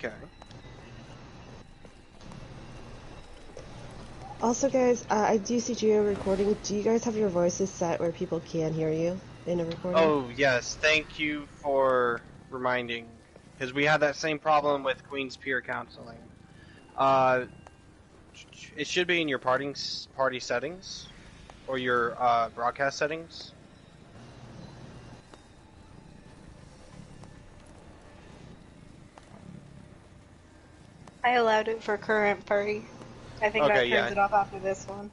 Okay. Also, guys, I do see Geo recording. Do you guys have your voices set where people can hear you in a recording? Oh, yes. Thank you for reminding. Because we had that same problem with Queen's Peer Counseling. It should be in your party settings. Or your broadcast settings. I allowed it for current party. I think Okay, that turns yeah. it off after this one.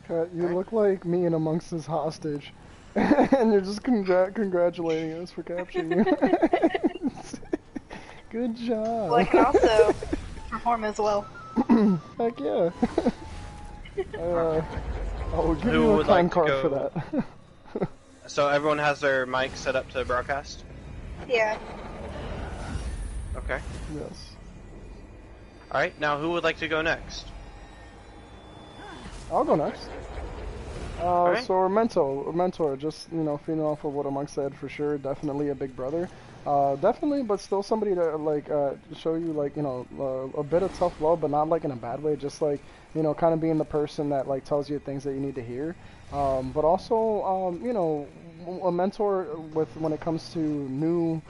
Kat, you look like me and Amongst Us hostage. And you're just congratulating us for capturing you. Good job. Well, I can also perform as well. Heck yeah. I will give Who you a would time like to card go? for that. So everyone has their mic set up to broadcast? Yeah. Okay. Yes. Alright, now who would like to go next? I'll go next. Alright. So our mentor, just, you know, feeding off of what Among said, for sure, definitely a big brother. Definitely, but still somebody to, like, show you, like, you know, a bit of tough love, but not, like, in a bad way, just, like, you know, kind of being the person that, like, tells you things that you need to hear. But also, you know, a mentor when it comes to new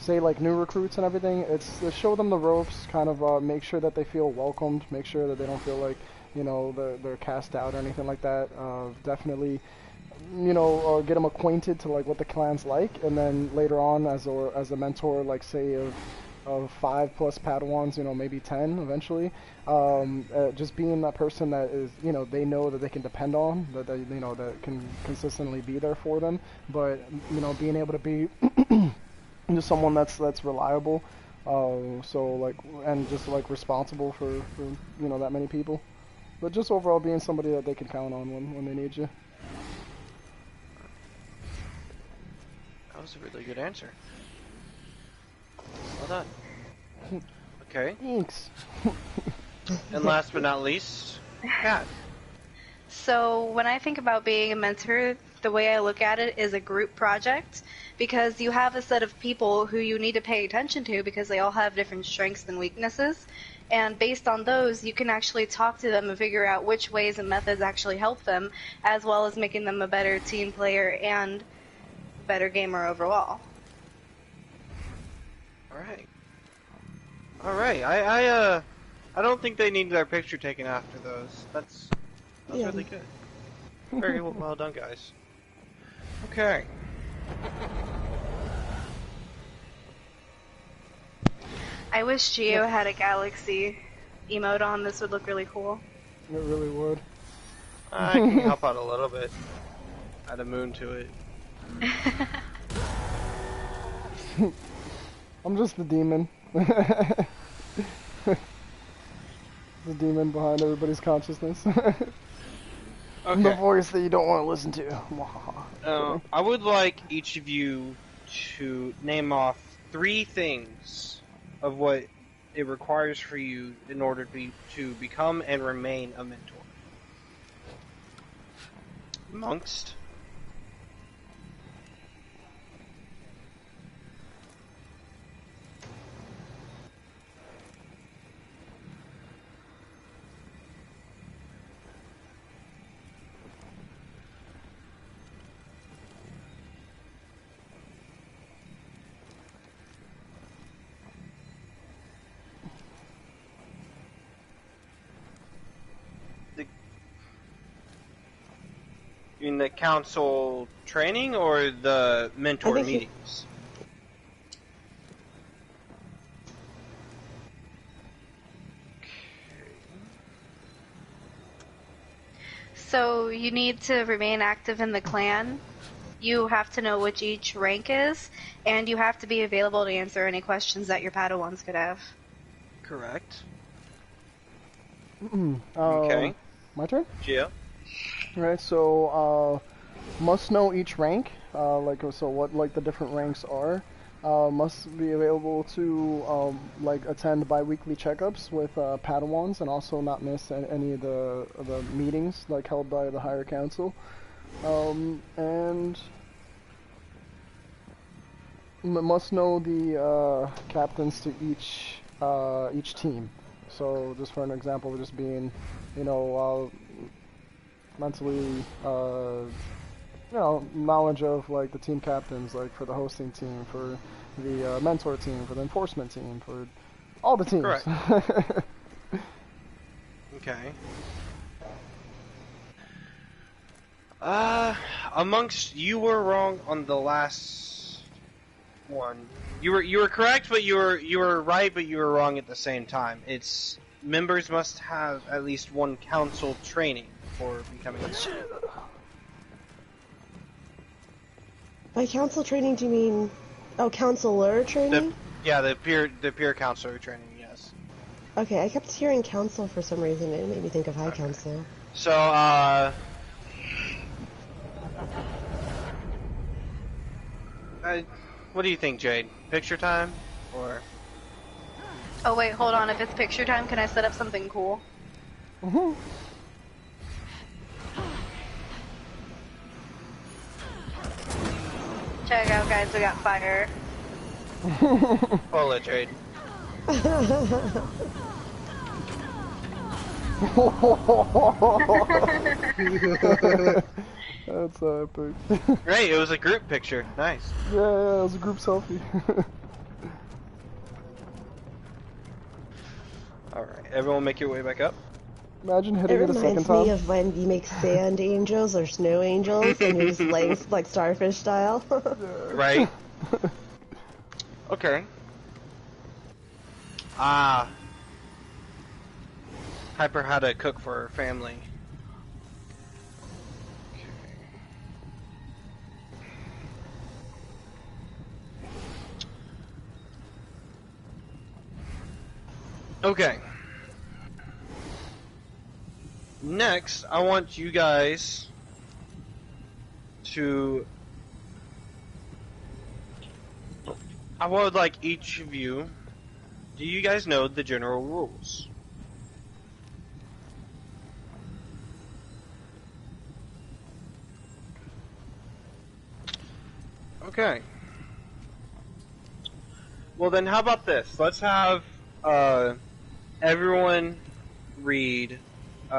recruits and everything, it's to show them the ropes, kind of make sure that they feel welcomed, make sure that they don't feel like, you know, they're cast out or anything like that. Definitely, you know, get them acquainted to like what the clan's like, and then later on, as a mentor, like say of 5+ Padawans, you know, maybe 10 eventually. Just being that person that is, you know, they know that they can depend on, that they, you know, that can consistently be there for them, but you know, being able to be just someone that's reliable. So like, and just like responsible for you know that many people. But just overall being somebody that they can count on when they need you. That was a really good answer. Well done. Okay. Thanks. And last but not least, Kat. So when I think about being a mentor, the way I look at it is a group project, because you have a set of people who you need to pay attention to because they all have different strengths and weaknesses. And based on those, you can actually talk to them and figure out which ways and methods actually help them, as well as making them a better team player and better gamer overall. All right. I don't think they need their picture taken after those. That's really good. Very well done, guys. Okay. I wish Geo had a galaxy emote on. This would look really cool. It really would. I can help out a little bit. Add a moon to it. I'm just the demon. The demon behind everybody's consciousness. Okay. The voice that you don't want to listen to. I would like each of you to name off 3 things of what it requires for you in order to become and remain a mentor. Amongst. In the council training or the mentor meetings? So you need to remain active in the clan. You have to know which each rank is, and you have to be available to answer any questions that your Padawans could have. Correct. Okay. My turn? Yeah. Right, so must know each rank, so what like the different ranks are. Must be available to like attend bi-weekly checkups with Padawans, and also not miss any of the meetings like held by the higher council. And must know the captains to each team. So just for an example, just being, you know, mentally, you know, knowledge of like the team captains, like for the hosting team, for the mentor team, for the enforcement team, for all the teams. Correct. Okay. Amongst you were wrong on the last one. You were correct, but you were right, but you were wrong at the same time. It's members must have at least one council training for becoming a mentor. By council training, do you mean... Oh, counselor training? The peer counselor training, yes. Okay, I kept hearing council for some reason. It made me think of high council. So, what do you think, Jade? Picture time? Or... Oh wait, hold on. If it's picture time, can I set up something cool? Mm-hmm. Check it out, guys. We got fire. Pull it, Jade. That's epic. Great, it was a group picture. Nice. Yeah, it was a group selfie. Alright, everyone make your way back up. Imagine It hitting it a second reminds time. me of when you make sand angels or snow angels and you're just laying like starfish style. Right? Okay. Hyper had to cook for her family. Okay. Next, I want you guys to... I would like each of you... Do you guys know the general rules? Okay. Well then, how about this? Let's have everyone read 2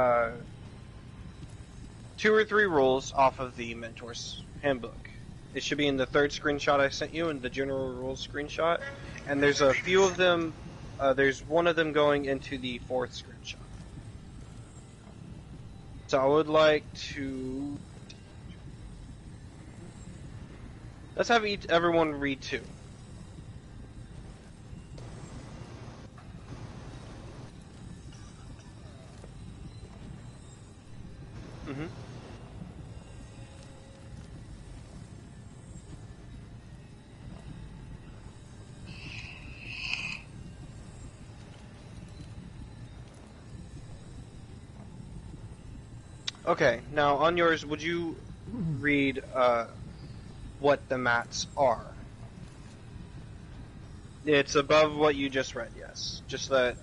or 3 rules off of the Mentor's Handbook. It should be in the 3rd screenshot I sent you, in the general rules screenshot. And there's a few of them, there's one of them going into the 4th screenshot. So I would like to... Let's have everyone read 2. Mm-hmm. Okay, now on yours, would you read what the mats are? It's above what you just read, yes. Just that.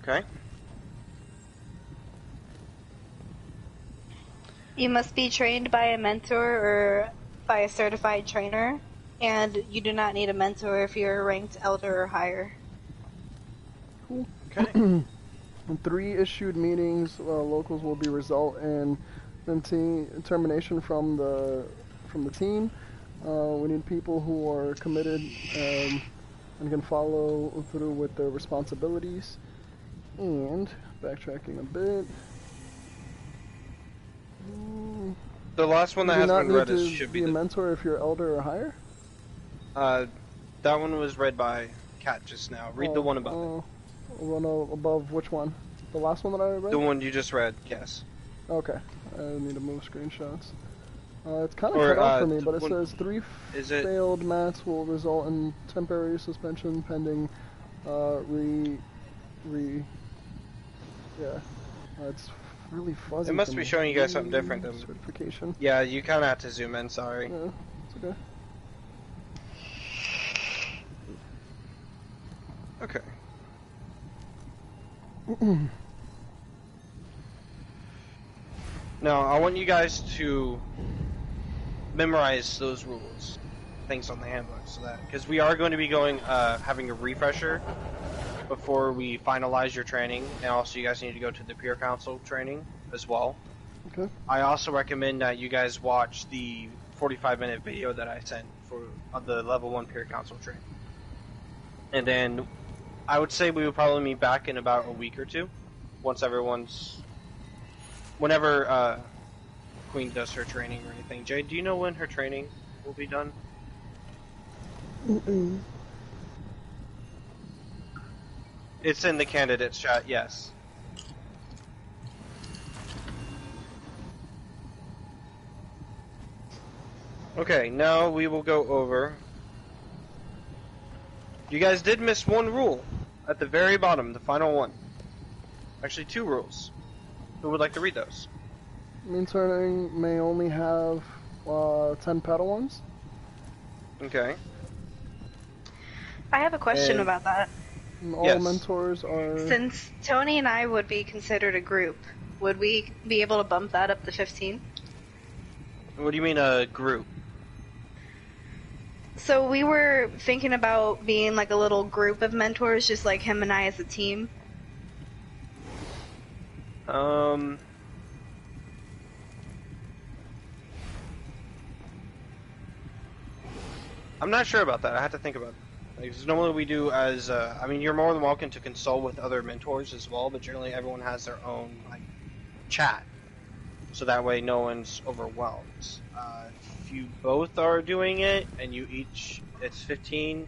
Okay. You must be trained by a mentor or by a certified trainer, and you do not need a mentor if you're ranked elder or higher. Cool. Okay. In 3 issued meetings, locals will be result in termination from the team. We need people who are committed and can follow through with their responsibilities. And backtracking a bit. The last one that has been read should be a mentor if you're elder or higher. That one was read by Kat just now. Read the one above it. One above which one? The last one that I read? The one you just read, yes. Okay. I need to move screenshots. It's kind of cut off for me, but it says 3 failed mats will result in temporary suspension pending yeah. It's really fuzzy. It must to be me. showing you guys something different than. Certification. Yeah, you kind of have to zoom in. Sorry. Yeah, it's okay. Okay. Now, I want you guys to memorize those rules, things on the handbook, so that because we are going to be going having a refresher before we finalize your training, and also you guys need to go to the peer council training as well. Okay. I also recommend that you guys watch the 45-minute video that I sent for the level 1 peer council training, and then I would say we will probably meet back in about a week or two, once whenever Queen does her training or anything. Jade, do you know when her training will be done? Mm-mm. It's in the candidates chat, yes. Okay, now we will go over. You guys did miss one rule at the very bottom, the final one. Actually, 2 rules. Who would like to read those? Mentoring may only have 10 Padawans. Okay. I have a question And- about that. And all Yes. mentors are. Since Tony and I would be considered a group, would we be able to bump that up to 15? What do you mean a group? So we were thinking about being like a little group of mentors, just like him and I as a team. I'm not sure about that. I have to think about it. Like, 'cause normally we do as, I mean, you're more than welcome to consult with other mentors as well, but generally everyone has their own, like, chat. So that way no one's overwhelmed. If you both are doing it, and you each, it's 15.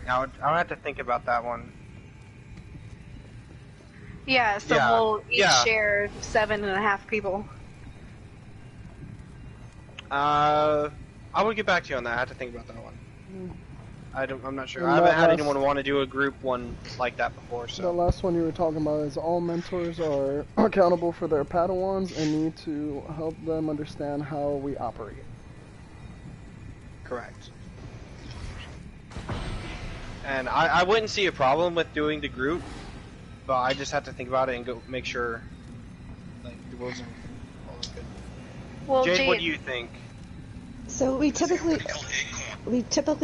Now, I'll have to think about that one. Yeah, so Yeah, we'll each yeah. share 7.5 people. I will get back to you on that. I have to think about that one. I'm not sure. And I haven't that had last- anyone want to do a group one like that before, The so. last one you were talking about is all mentors are accountable for their Padawans and need to help them understand how we operate. Correct. And I wouldn't see a problem with doing the group, but I just have to think about it and go make sure, like, the rules are all good. Well, Jade, what Jade, do you think? So we typically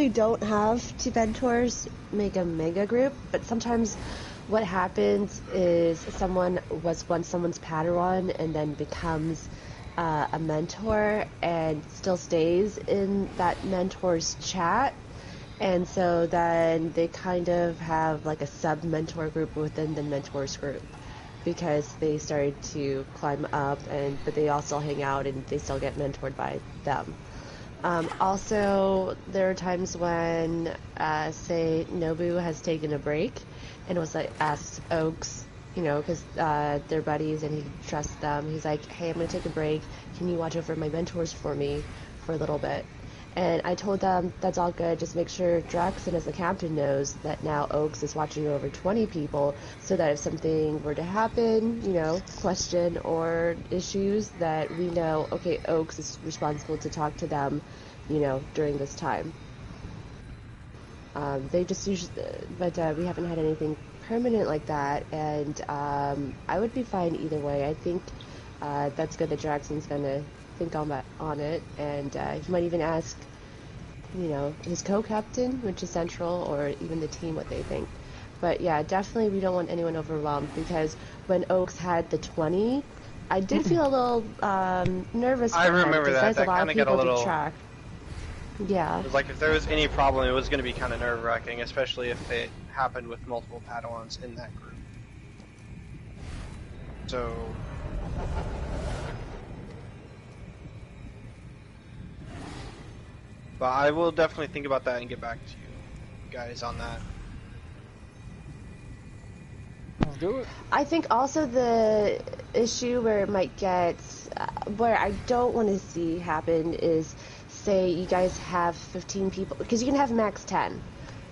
don't have 2 mentors make a mega group, but sometimes what happens is someone was once someone's Padawan and then becomes a mentor and still stays in that mentor's chat, and so then they kind of have like a sub-mentor group within the mentor's group because they started to climb up, but they all still hang out and they still get mentored by them. Also, there are times when, say, Nobu has taken a break and was like asked Oaks, you know, because they're buddies and he trusts them. He's like, hey, I'm going to take a break. Can you watch over my mentors for me for a little bit? And I told them, that's all good. Just make sure Draxxen as the captain knows that now Oaks is watching over 20 people so that if something were to happen, you know, question or issues, that we know, okay, Oaks is responsible to talk to them, you know, during this time. They just usually, but we haven't had anything permanent like that, and I would be fine either way. I think that's good that Draxxen's going to think on it, and he might even ask, you know, his co-captain, which is Central, or even the team what they think. But yeah, definitely we don't want anyone overwhelmed, because when Oaks had the 20, I did feel a little nervous for I him, remember because that. there's That a lot of kinda got a people to little- track. Yeah. It was like if there was any problem, it was going to be kind of nerve-wracking, especially if it happened with multiple Padawans in that group. So. But I will definitely think about that and get back to you guys on that. Let's do it. I think also the issue where it might get, where I don't want to see happen is, say you guys have 15 people, because you can have max 10.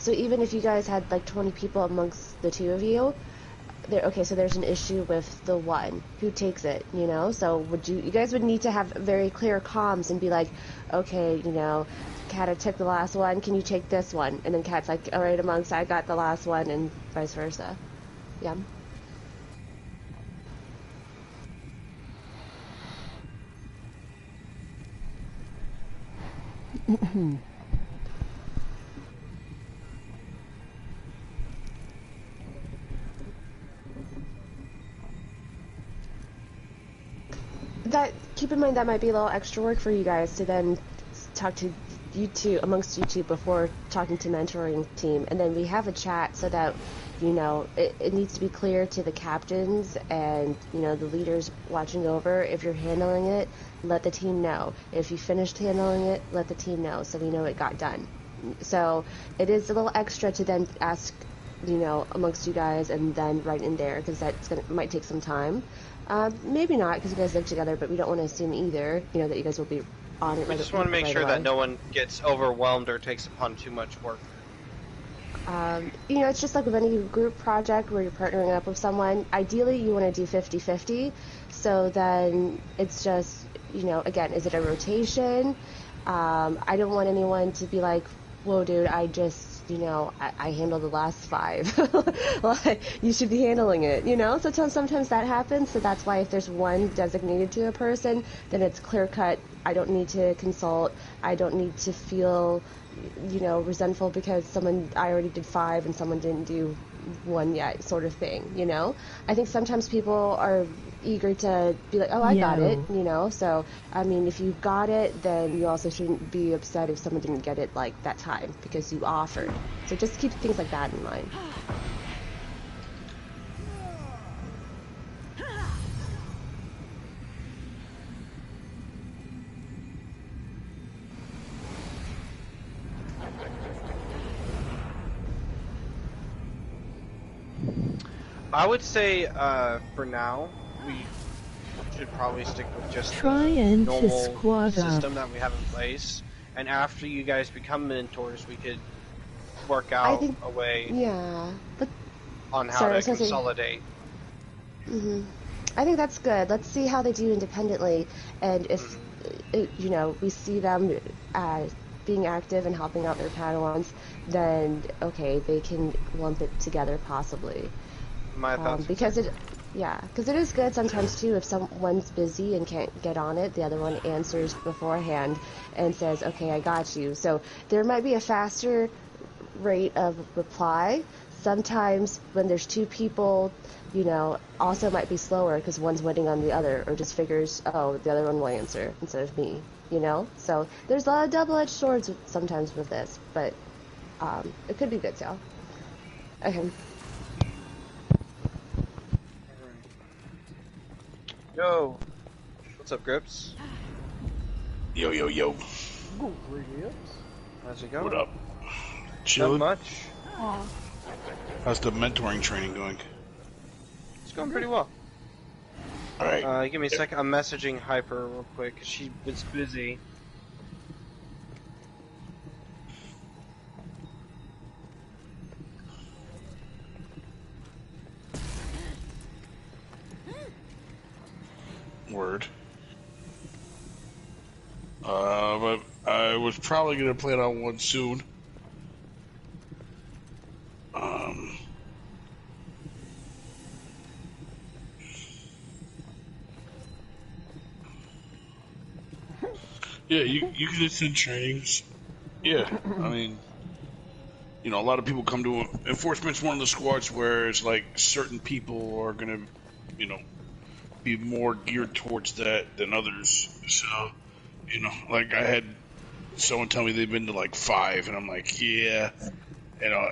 So even if you guys had like 20 people amongst the two of you, okay, so there's an issue with the one who takes it, you know? So you guys would need to have very clear comms and be like, okay, you know, Kat, I took the last one, can you take this one? And then Kat's like, all right, amongst, I got the last one, and vice versa. Yeah. Keep in mind that might be a little extra work for you guys to then talk to you two amongst you two before talking to mentoring team, and then we have a chat so that, you know, it needs to be clear to the captains and, you know, the leaders watching over. If you're handling it, let the team know. If you finished handling it, let the team know so we know it got done. So it is a little extra to then ask, you know, amongst you guys and then right in there, because might take some time. Maybe not, because you guys live together, but we don't want to assume either, you know, that you guys will be on it. We just want to make sure that no one gets overwhelmed or takes upon too much work. You know, it's just like with any group project where you're partnering up with someone. Ideally, you want to do 50-50. So then it's just, you know, again, is it a rotation? I don't want anyone to be like, whoa, dude, I just, you know, I handled the last 5. Like, you should be handling it, you know? So sometimes that happens. So that's why if there's one designated to a person, then it's clear cut. I don't need to consult. I don't need to feel, you know, resentful because I already did 5 and someone didn't do 1 yet, sort of thing, you know? I think sometimes people are eager to be like, oh, I got it, you know? So, I mean, if you got it, then you also shouldn't be upset if someone didn't get it, like, that time, because you offered. So just keep things like that in mind. I would say, for now, we should probably stick with just the normal system that we have in place. And after you guys become mentors, we could work out a way on how to consolidate. I think that's good. Let's see how they do independently. And if, you know, we see them being active and helping out their Padawans, then, okay, they can lump it together possibly. My thoughts. Because it is good sometimes too if someone's busy and can't get on it, the other one answers beforehand and says, okay, I got you. So there might be a faster rate of reply. Sometimes when there's 2 people, you know, also might be slower because one's waiting on the other or just figures, oh, the other one will answer instead of me, you know? So there's a lot of double-edged swords sometimes with this, but it could be good, so. Okay. Yo, what's up, Grips? Yo. Ooh, Grips. How's it going? What up? Chilling? Not much. Aww. How's the mentoring training going? It's going pretty well. Alright. Give me a second. I'm messaging Hyper real quick, because she was busy. Word. But I was probably gonna plan on one soon. Yeah, you can attend trainings. Yeah, I mean, you know, a lot of people come to enforcement's one of the squads where it's like certain people are gonna, you know, be more geared towards that than others. So, you know, like I had someone tell me they've been to like 5, and I'm like, yeah, you know,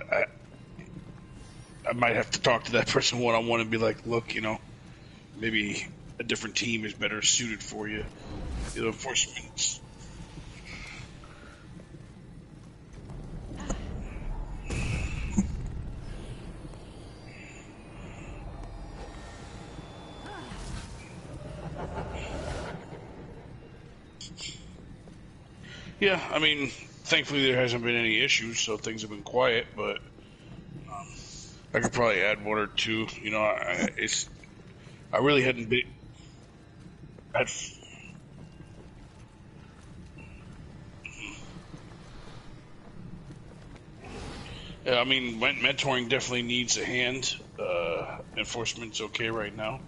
I might have to talk to that person one-on-one and be like, look, you know, maybe a different team is better suited for you. You know, enforcement. Yeah, I mean, thankfully there hasn't been any issues, so things have been quiet. But I could probably add one or two. You know, I really hadn't been. Yeah, I mean, mentoring definitely needs a hand. Enforcement's okay right now.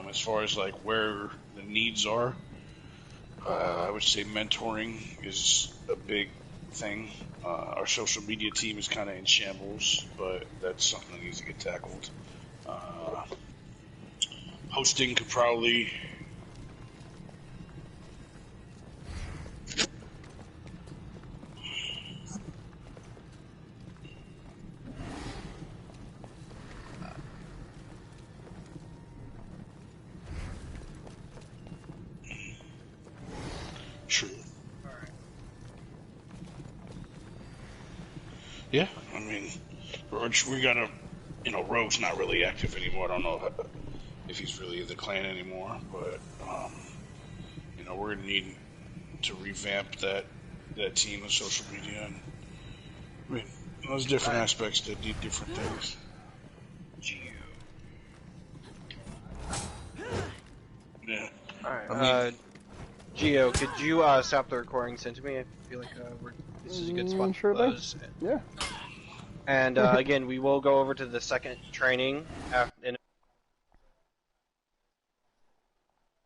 As far as like where the needs are, I would say mentoring is a big thing. Our social media team is kind of in shambles, but that's something that needs to get tackled. Hosting could probably. True. Yeah, I mean, we got a, Rogue's not really active anymore. I don't know if he's really in the clan anymore, but we're gonna need to revamp that team of social media, and I mean, there's different aspects that need different things. Yeah. Alright, I mean, Gio, could you stop the recording, send to me? I feel like this is a good spot sure to close. Yeah. And again, we will go over to the second training in